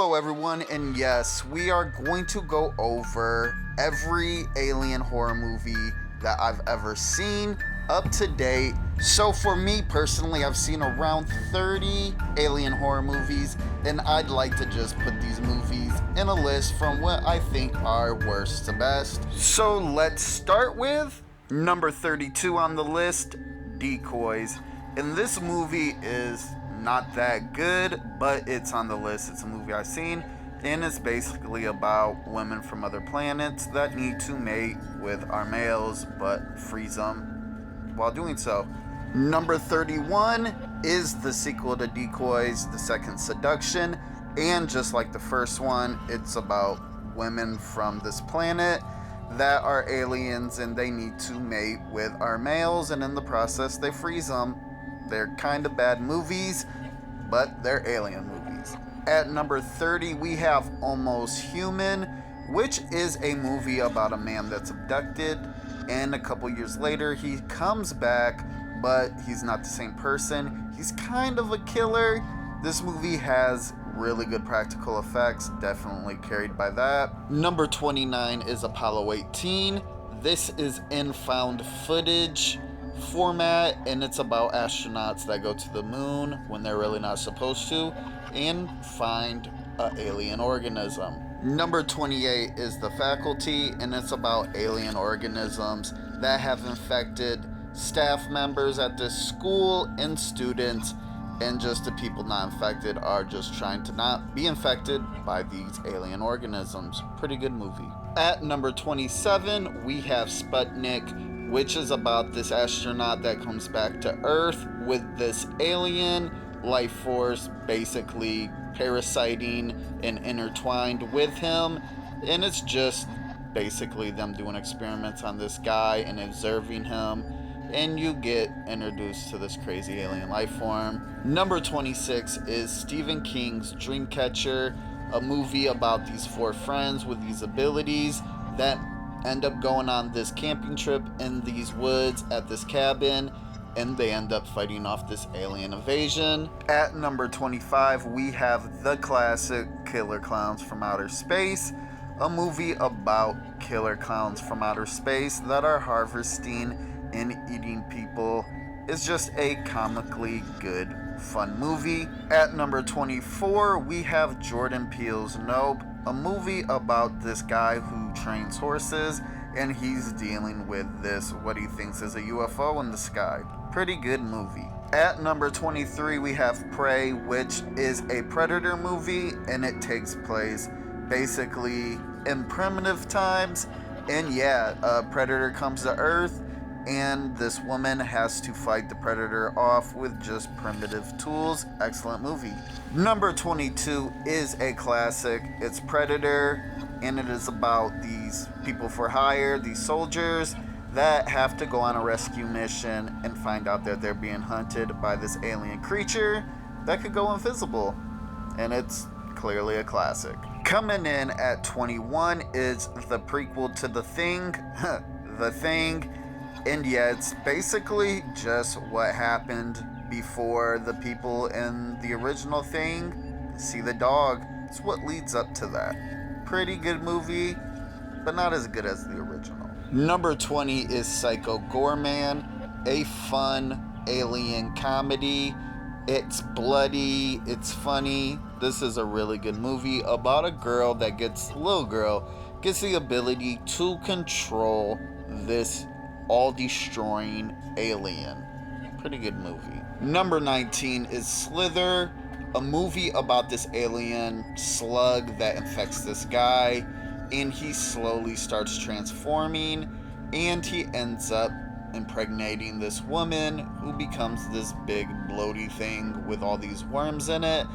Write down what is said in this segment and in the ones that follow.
Hello, everyone, and yes, we are going to go over every alien horror movie that I've ever seen up to date. So, for me personally, I've seen around 30 alien horror movies, and I'd like to just put these movies in a list from what I think are worst to best. So, let's start with number 32 on the list, Decoys. And this movie is not that good, but it's on the list. It's a movie I've seen, and it's basically about women from other planets that need to mate with our males, but freeze them while doing so. Number 31 is the sequel to Decoys, The Second Seduction, and just like the first one, it's about women from this planet that are aliens and they need to mate with our males, and in the process, they freeze them. They're kind of bad movies, but they're alien movies. At number 30, we have Almost Human, which is a movie about a man that's abducted, and a couple years later, he comes back, but he's not the same person. He's kind of a killer. This movie has really good practical effects, definitely carried by that. Number 29 is Apollo 18. This is in found footage format, and it's about astronauts that go to the moon when they're really not supposed to and find an alien organism. Number 28 is The Faculty, and it's about alien organisms that have infected staff members at this school and students, and just the people not infected are just trying to not be infected by these alien organisms. Pretty good movie. At number 27, we have Sputnik, which is about this astronaut that comes back to Earth with this alien life force basically parasiting and intertwined with him. And it's just basically them doing experiments on this guy and observing him. And you get introduced to this crazy alien life form. Number 26 is Stephen King's Dreamcatcher, a movie about these four friends with these abilities that end up going on this camping trip in these woods at this cabin, and they end up fighting off this alien invasion. At number 25, we have the classic Killer Clowns from Outer Space, a movie about killer clowns from outer space that are harvesting and eating people. It's just a comically good, fun movie. At number 24, we have Jordan Peele's Nope, a movie about this guy who trains horses, and he's dealing with this, what he thinks is a UFO in the sky. Pretty good movie. At number 23, we have Prey, which is a Predator movie, and it takes place basically in primitive times. And yeah, a Predator comes to Earth, and this woman has to fight the Predator off with just primitive tools. Excellent movie. Number 22 is a classic. It's Predator, and it is about these people for hire, these soldiers that have to go on a rescue mission and find out that they're being hunted by this alien creature that could go invisible. And it's clearly a classic. Coming in at 21 is the prequel to The Thing, The Thing. And yeah, it's basically just what happened before the people in the original Thing see the dog. It's what leads up to that. Pretty good movie, but not as good as the original. Number 20 is Psycho Goreman, a fun alien comedy. It's bloody, it's funny. This is a really good movie about a little girl gets the ability to control this all-destroying alien. Pretty good movie. Number 19 is Slither, a movie about this alien slug that infects this guy, and he slowly starts transforming, and he ends up impregnating this woman who becomes this big bloaty thing with all these worms in it.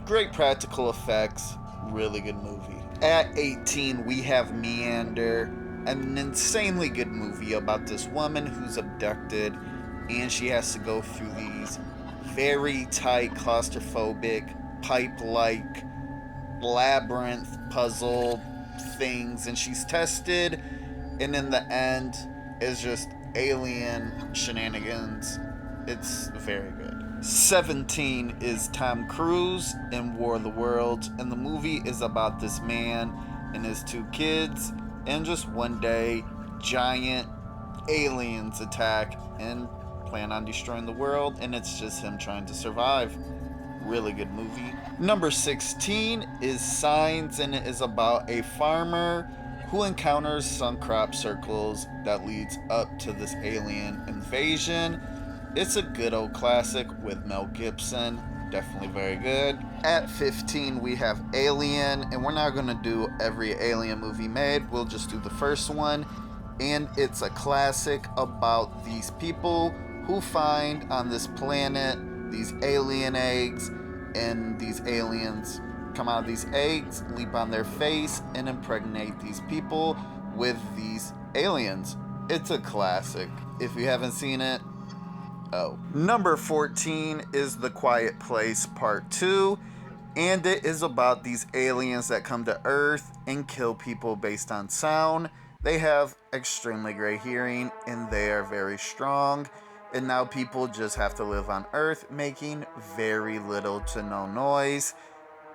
Great practical effects, really good movie. At 18, we have Meander, an insanely good movie about this woman who's abducted, and she has to go through these very tight, claustrophobic, pipe-like labyrinth puzzle things, and she's tested, and in the end, it's just alien shenanigans. It's very good. 17 is Tom Cruise in War of the Worlds, and the movie is about this man and his two kids, and just one day, giant aliens attack and plan on destroying the world, and it's just him trying to survive. Really good movie. Number 16 is Signs, and it is about a farmer who encounters some crop circles that leads up to this alien invasion. It's a good old classic with Mel Gibson. Definitely very good. At 15, we have Alien, and we're not going to do every Alien movie made. We'll just do the first one. And it's a classic about these people who find on this planet these alien eggs, and these aliens come out of these eggs, leap on their face, and impregnate these people with these aliens. It's a classic. If you haven't seen it, Number 14 is The Quiet Place Part 2, and it is about these aliens that come to Earth and kill people based on sound. They have extremely great hearing, and they are very strong, and now people just have to live on Earth making very little to no noise.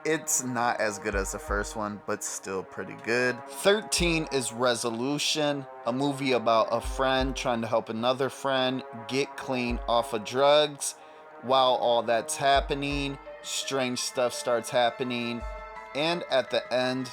It's not as good as the first one, but still pretty good. 13 is Resolution, a movie about a friend trying to help another friend get clean off of drugs. While all that's happening, strange stuff starts happening, and at the end,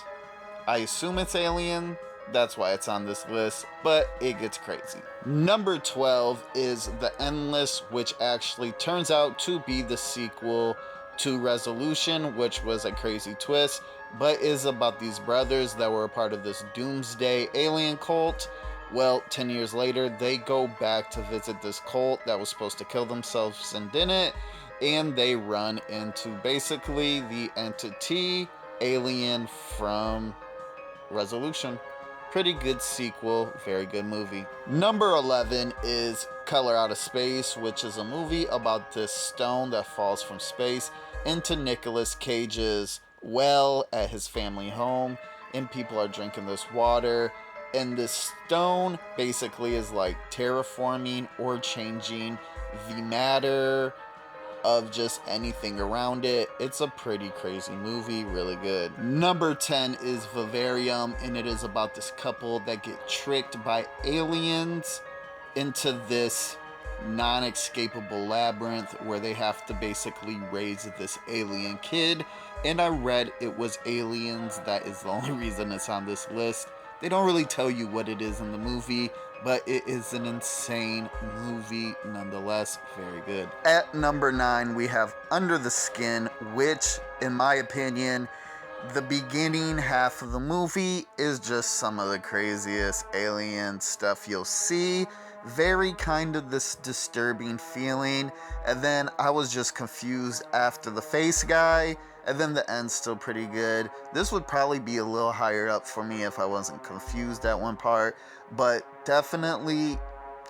I assume it's alien. That's why it's on this list, but it gets crazy. Number 12 is The Endless, which actually turns out to be the sequel to Resolution, which was a crazy twist, but is about these brothers that were a part of this doomsday alien cult. Well, 10 years later, they go back to visit this cult that was supposed to kill themselves and didn't, and they run into basically the entity alien from Resolution. Pretty good sequel, very good movie. Number 11 is Color Out of Space, which is a movie about this stone that falls from space into Nicolas Cage's well at his family home, and people are drinking this water, and this stone basically is like terraforming or changing the matter of just anything around it. It's a pretty crazy movie, really good. Number 10 is Vivarium, and it is about this couple that get tricked by aliens into this non-escapable labyrinth where they have to basically raise this alien kid. And I read it was aliens. That is the only reason it's on this list. They don't really tell you what it is in the movie, but it is an insane movie nonetheless. Very good. At number 9, we have Under the Skin, which, in my opinion, the beginning half of the movie is just some of the craziest alien stuff you'll see. Very kind of this disturbing feeling. And then I was just confused after the face guy. And then the end's still pretty good. This would probably be a little higher up for me if I wasn't confused at one part. But definitely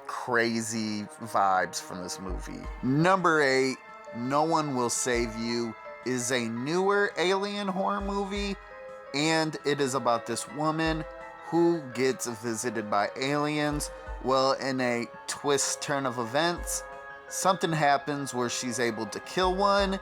crazy vibes from this movie. Number 8, No One Will Save You, is a newer alien horror movie. And it is about this woman who gets visited by aliens. Well, in a twist turn of events, something happens where she's able to kill one.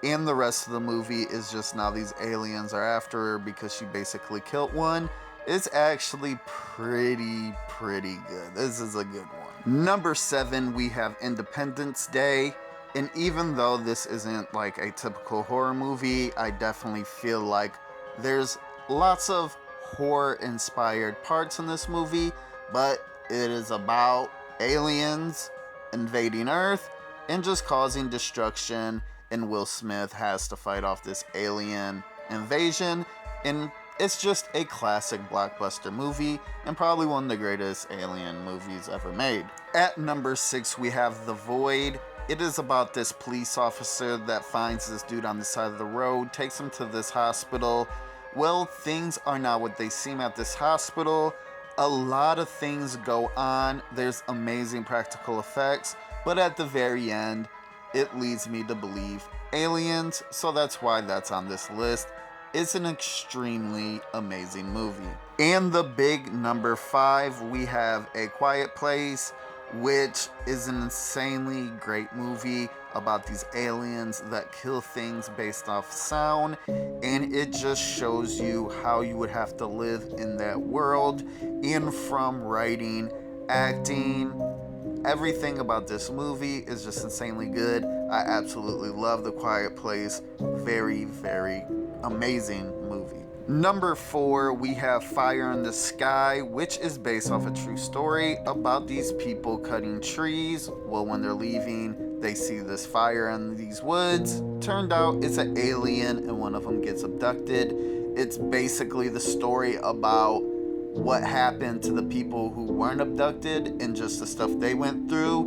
And the rest of the movie is just now these aliens are after her because she basically killed one. It's actually pretty good. This is a good one. Number 7, we have Independence Day. And even though this isn't like a typical horror movie, I definitely feel like there's lots of horror-inspired parts in this movie. But it is about aliens invading Earth and just causing destruction. And Will Smith has to fight off this alien invasion, and it's just a classic blockbuster movie and probably one of the greatest alien movies ever made. At number 6, we have The Void. It is about this police officer that finds this dude on the side of the road, takes him to this hospital. Well, things are not what they seem at this hospital. A lot of things go on. There's amazing practical effects, but at the very end, it leads me to believe aliens, so that's why that's on this list. It's an extremely amazing movie. And the big number 5, we have A Quiet Place, which is an insanely great movie about these aliens that kill things based off sound, and it just shows you how you would have to live in that world. And from writing, acting, everything about this movie is just insanely good. I absolutely love The Quiet Place. Very, very amazing movie. Number 4, we have Fire in the Sky, which is based off a true story about these people cutting trees. Well, when they're leaving, they see this fire in these woods. Turned out it's an alien and one of them gets abducted. It's basically the story about what happened to the people who weren't abducted and just the stuff they went through.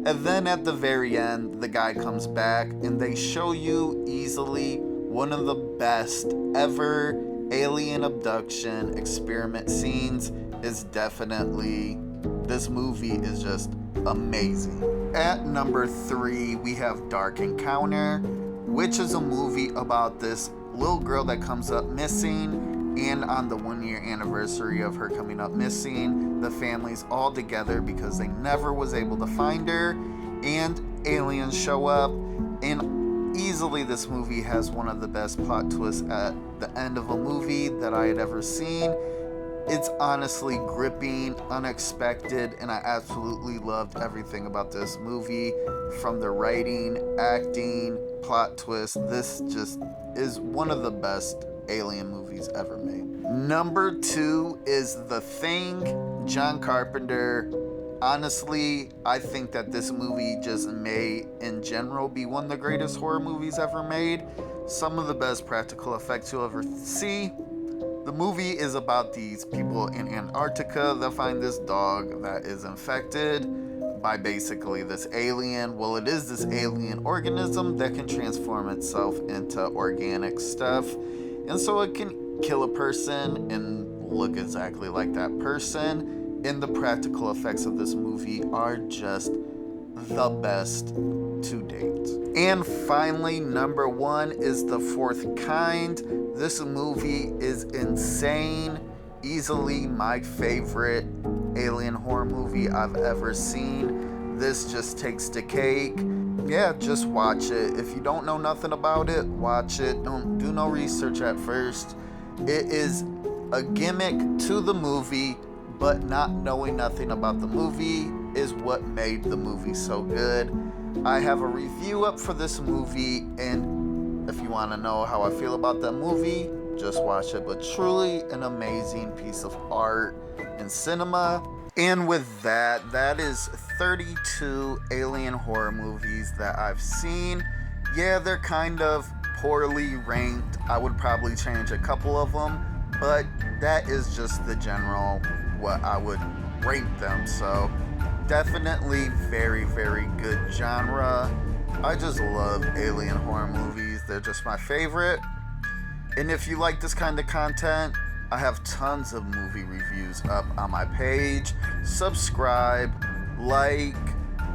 And then at the very end, the guy comes back and they show you easily one of the best ever alien abduction experiment scenes. Is definitely, this movie is just amazing. At number 3, we have Dark Encounter, which is a movie about this little girl that comes up missing. And on the 1-year anniversary of her coming up missing, the family's all together because they never was able to find her, and aliens show up. And easily this movie has one of the best plot twists at the end of a movie that I had ever seen. It's honestly gripping, unexpected, and I absolutely loved everything about this movie. From the writing, acting, plot twist, this just is one of the best alien movies ever made. Number 2 is The Thing, John Carpenter. Honestly, I think that this movie just may, in general, be one of the greatest horror movies ever made. Some of the best practical effects you'll ever see. The movie is about these people in Antarctica that find this dog that is infected by basically this alien. Well, it is this alien organism that can transform itself into organic stuff. And so it can kill a person and look exactly like that person. And the practical effects of this movie are just the best to date. And finally, number 1 is The Fourth Kind. This movie is insane. Easily my favorite alien horror movie I've ever seen. This just takes the cake. Yeah, just watch it. If you don't know nothing about it, watch it. Don't do no research at first. It is a gimmick to the movie, but not knowing nothing about the movie is what made the movie so good. I have a review up for this movie, and if you want to know how I feel about that movie, just watch it. But truly an amazing piece of art and cinema. And with that, that is 32 alien horror movies that I've seen. Yeah, they're kind of poorly ranked. I would probably change a couple of them, but that is just the general what I would rate them. So definitely very, very good genre. I just love alien horror movies. They're just my favorite. And if you like this kind of content, I have tons of movie reviews up on my page. Subscribe, like,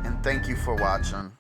and thank you for watching.